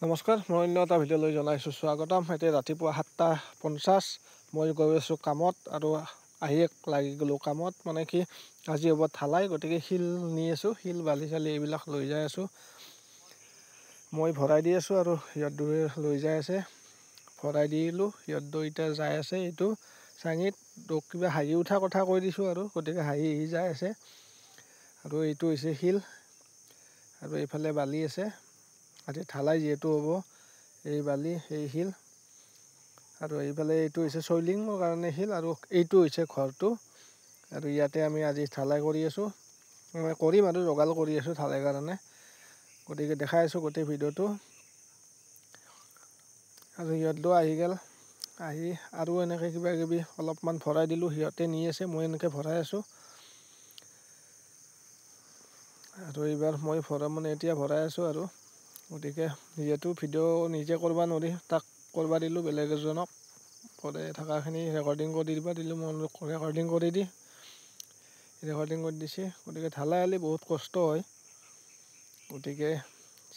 নমস্কাৰ, মই অন্য এটা ভিডিঅ'লৈ জনাইছোঁ স্বাগতম। এতিয়া ৰাতিপুৱা 7:50 মই গৈ আছোঁ কামত আৰু আহি লাগি গ'লোঁ কামত। মানে কি আজি হ'ব ঢালাই, গতিকে শিল নি আছোঁ, শিল বালি চালি এইবিলাক লৈ যাই আছোঁ। মই ভৰাই দি আছোঁ আৰু সিহঁত দুয়ে লৈ যাই আছে। ভৰাই দিলোঁ, সিহঁত দুইটা যাই আছে। এইটো চাঙিত কিবা হাঁহি উঠা কথা কৈ দিছোঁ আৰু গতিকে হাঁহি যাই আছে। আৰু এইটো হৈছে শিল আৰু এইফালে বালি আছে। আজি ঢালাই যিহেতু হ'ব, এই বালি এই শিল আৰু এইফালে এইটো হৈছে চইলিঙৰ কাৰণে শিল আৰু এইটো হৈছে ঘৰটো। আৰু ইয়াতে আমি আজি ঢালাই কৰি আছোঁ, কৰিম আৰু যোগাৰ কৰি আছোঁ ঢালাই কাৰণে। গতিকে দেখাই আছোঁ গোটেই ভিডিঅ'টো। আৰু সিহঁতো আহি গ'ল, আহি আৰু এনেকৈ কিবা কিবি অলপমান ভৰাই দিলোঁ, সিহঁতে নি আছে, মই এনেকৈ ভৰাই আছোঁ। আৰু এইবাৰ মই এতিয়া ভৰাই আছোঁ আৰু গতিকে যিহেতু ভিডিঅ' নিজে কৰিব নোৱাৰি, তাক কৰিব দিলোঁ বেলেগ এজনক, কৰি থকাখিনি ৰেকৰ্ডিং কৰি দিলোঁ। মই ৰেকৰ্ডিং কৰি দিছে। গতিকে ঢালাই হ'লে বহুত কষ্ট হয়। গতিকে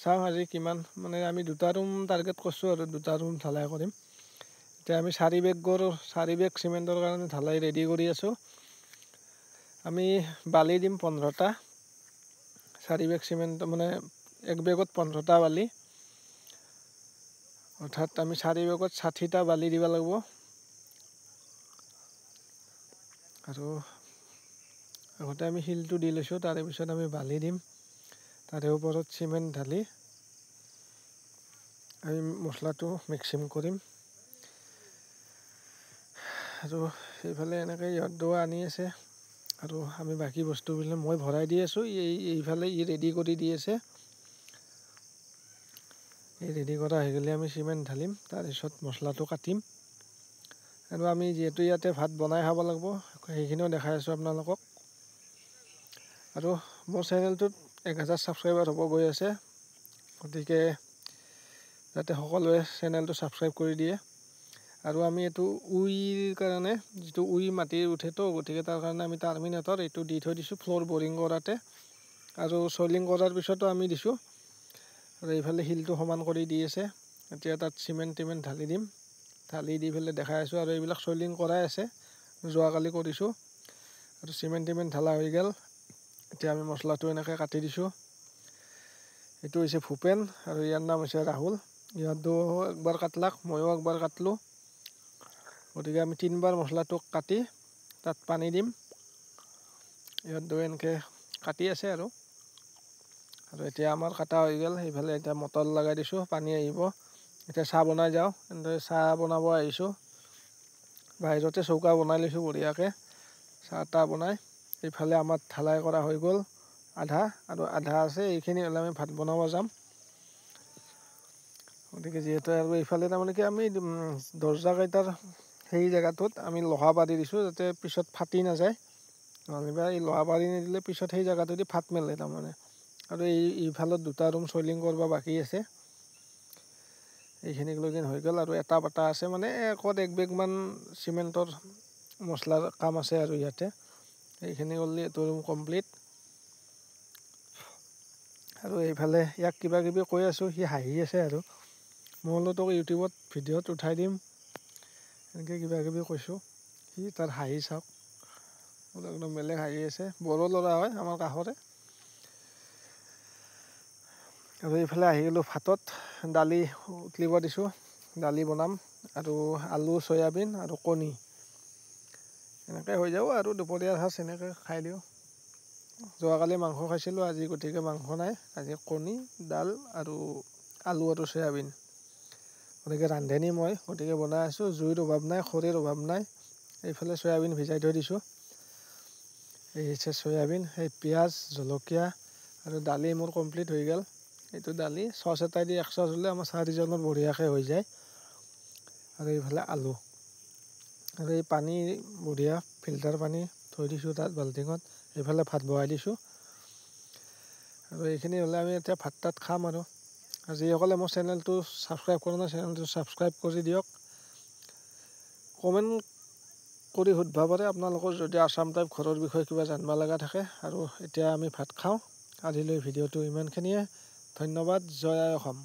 চাওঁ আজি কিমান, মানে আমি 2টা ৰুম টাৰ্গেট কৰিছোঁ আৰু 2টা ৰুম ঢালাই কৰিম। এতিয়া আমি 4 বেগ চিমেণ্টৰ কাৰণে ঢালাই ৰেডি কৰি আছোঁ। আমি বালি দিম 15টা, 4 বেগ চিমেণ্ট, মানে 1 বেগত 15টা বালি, অৰ্থাৎ আমি 4 বেগত 60টা বালি দিব লাগিব। আৰু আগতে আমি শিলটো দি লৈছোঁ, তাৰে পিছত আমি বালি দিম, তাৰে ওপৰত চিমেণ্ট ঢালি আমি মছলাটো মিক্সিং কৰিম। আৰু সেইফালে এনেকৈ ইহঁতো আনি আছে আৰু আমি বাকী বস্তুবিলাক মই ভৰাই দি আছোঁ। এইফালে ৰেডি কৰি দি আছে। এই ৰেডি কৰা হৈ গ'লে আমি চিমেণ্ট ঢালিম, তাৰপিছত মছলাটো কাটিম। আৰু আমি যিহেতু ইয়াতে ভাত বনাই খাব লাগিব, সেইখিনিও দেখাই আছোঁ আপোনালোকক। আৰু মোৰ চেনেলটোত 1000 ছাবস্ক্ৰাইবাৰ হ'ব গৈ আছে, গতিকে যাতে সকলোৱে চেনেলটো ছাবস্ক্ৰাইব কৰি দিয়ে। আৰু আমি এইটো উইৰ কাৰণে, যিটো উই মাটিৰ উঠেতো, গতিকে তাৰ কাৰণে আমি টাৰ্মিনেটৰ এইটো দি থৈ দিছোঁ ফ্ল'ৰ বৰিং কৰাতে। আৰু চইলিং কৰাৰ পিছতো আমি দিছোঁ। আৰু এইফালে শিলটো সমান কৰি দি আছে। এতিয়া তাত চিমেণ্ট ঢালি দিম, ঢালি দি পেলাই দেখাই আছোঁ। আৰু এইবিলাক চইলিং কৰাই আছে, যোৱাকালি কৰিছোঁ। আৰু চিমেণ্ট ঢালা হৈ গ'ল। এতিয়া আমি মছলাটো এনেকৈ কাটি দিছোঁ। এইটো হৈছে ভূপেন আৰু ইয়াৰ নাম হৈছে ৰাহুল। ইহঁতো একবাৰ কাটলাক, ময়ো একবাৰ কাটলোঁ। গতিকে আমি 3বাৰ মছলাটো কাটি তাত পানী দিম। ইহঁতো এনেকৈ কাটি আছে আৰু এতিয়া আমাৰ কাটা হৈ গ'ল। সেইফালে এতিয়া মটৰ লগাই দিছোঁ, পানী আহিব। এতিয়া চাহ বনাই যাওঁ, এনেদৰে চাহ বনাব আহিছোঁ। বাহিৰতে চৌকা বনাই লৈছোঁ বঢ়িয়াকৈ, চাহ তাহ বনাই। এইফালে আমাৰ ঢালাই কৰা হৈ গ'ল আধা, আৰু আধা আছে। এইখিনি হ'লে আমি ভাত বনাব যাম। গতিকে যিহেতু আৰু এইফালে তাৰমানে কি আমি দৰ্জাকেইটাৰ সেই জেগাটোত আমি লোহা পাতি দিছোঁ, যাতে পিছত ফাটি নাযায়। নহ'লে এই লোহা পাতি নিদিলে পিছত সেই জেগাটোদি ফাট মেলে তাৰমানে। আৰু এইফালত 2টা ৰুম চইলিং কৰিব বাকী আছে। এইখিনিক লৈ হৈ গ'ল। আৰু এটা পাতা আছে, মানে 1 বেগমান চিমেণ্টৰ মছলাৰ কাম আছে আৰু ইয়াতে। এইখিনি কৰিলে এইটো ৰুম কমপ্লিট। আৰু এইফালে ইয়াক কিবা কিবি কৈ আছোঁ, সি হাঁহি আছে। আৰু মই বোলো তোক ইউটিউবত ভিডিঅ'ত উঠাই দিম, এনেকৈ কিবা কিবি কৈছোঁ। সি তাৰ হাঁহি চাওক, একদম বেলেগ হাঁহি আছে। বড়ো ল'ৰা হয়, আমাৰ কাষৰে। আৰু এইফালে আহি গ'লোঁ ভাতত। দালি উতলিব দিছোঁ, দালি বনাম আৰু আলু চয়াবিন আৰু কণী, এনেকৈ হৈ যাব। আৰু দুপৰীয়াৰ সাঁজ এনেকৈ খাই দিওঁ। যোৱাকালি মাংস খাইছিলোঁ, আজি গতিকে মাংস নাই। আজি কণী, দাল আৰু আলু আৰু চয়াবিন। গতিকে ৰান্ধনি মই, গতিকে বনাই আছোঁ। জুইৰ অভাৱ নাই, খৰিৰ অভাৱ নাই। এইফালে চয়াবিন ভিজাই থৈ দিছোঁ। এই হৈছে চয়াবিন, সেই পিঁয়াজ, জলকীয়া আৰু দালি মোৰ কমপ্লিট হৈ গ'ল। এইটো দালি চচ এটা দি 1 চচ হ'লে আমাৰ 4জনৰ বঢ়িয়াকৈ হৈ যায়। আৰু এইফালে আলু আৰু এই পানী, বঢ়িয়া ফিল্টাৰ পানী থৈ দিছোঁ তাত বাল্টিঙত। এইফালে ভাত বহাই দিছোঁ। আৰু এইখিনি হ'লে আমি এতিয়া ভাত তাত খাম। আৰু যিসকলে মোৰ চেনেলটো ছাবস্ক্ৰাইব কৰা নাই, চেনেলটো ছাবস্ক্ৰাইব কৰি দিয়ক। কমেণ্ট কৰি সুধিব পাৰে আপোনালোকৰ, যদি আছাম টাইপ ঘৰৰ বিষয়ে কিবা জানিব লগা থাকে। আৰু এতিয়া আমি ভাত খাওঁ। আজিলৈ ভিডিঅ'টো ইমানখিনিয়ে। ধন্যবাদ। জয় আই অসম।